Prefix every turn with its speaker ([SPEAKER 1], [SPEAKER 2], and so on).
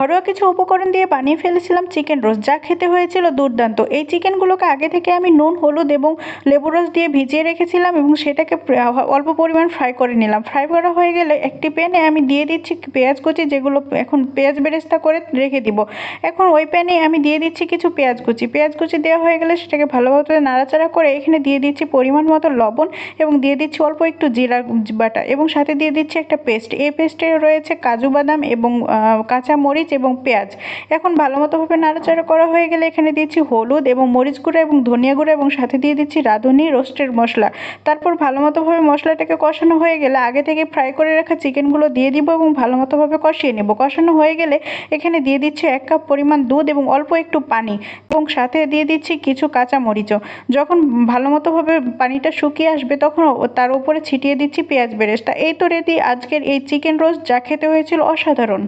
[SPEAKER 1] ঘরোয়া কিছু উপকরণ দিয়ে বানিয়ে ফেলেছিলাম চিকেন রোস্ট, যা খেতে হয়েছিল দুর্দান্ত। এই চিকেনগুলোকে আগে থেকে আমি নুন, হলুদ এবং লেবুর রস দিয়ে ভিজিয়ে রেখেছিলাম এবং সেটাকে অল্প পরিমাণ ফ্রাই করে নিলাম। ফ্রাই করা হয়ে গেলে একটি প্যানে আমি দিয়ে দিচ্ছি পেঁয়াজ কুচি, যেগুলো এখন পেঁয়াজ বেরেস্তা করে রেখে দিব। এখন ওই প্যানে আমি দিয়ে দিচ্ছি কিছু পেঁয়াজ কুচি। পেঁয়াজ কুচি দেওয়া হয়ে গেলে সেটাকে ভালোভাবে নাড়াচাড়া করে এখানে দিয়ে দিচ্ছি পরিমাণ মতো লবণ এবং দিয়ে দিচ্ছি অল্প একটু জিরা বাটা এবং সাথে দিয়ে দিচ্ছি একটা পেস্ট। এই পেস্টে রয়েছে কাজু বাদাম এবং কাঁচা মরিচ এবং পেঁয়াজ। এখন ভালো মতোভাবে নাড়াচাড়া করা হয়ে গেলে এখানে দিচ্ছি হলুদ এবং মরিচ গুঁড়া এবং ধনিয়া গুঁড়া এবং সাথে দিয়ে দিচ্ছি রাঁধুনি রোস্টের মশলা। তারপর ভালো মতোভাবে মশলাটাকে কষানো হয়ে গেলে আগে থেকে ফ্রাই করে রাখা চিকেনগুলো দিয়ে দিব এবং ভালো মতোভাবে কষিয়ে নেব। কষানো হয়ে গেলে এখানে দিয়ে দিচ্ছি 1 কাপ পরিমাণ দুধ এবং অল্প একটু পানি এবং সাথে দিয়ে দিচ্ছি কিছু কাঁচা মরিচও। যখন ভালো মতোভাবে পানিটা শুকিয়ে আসবে তখন তার উপরে ছিটিয়ে দিচ্ছি পেঁয়াজ বেরেস্তা। এই তো রেডি আজকের এই চিকেন রোস্ট, যা খেতে হয়েছিল অসাধারণ।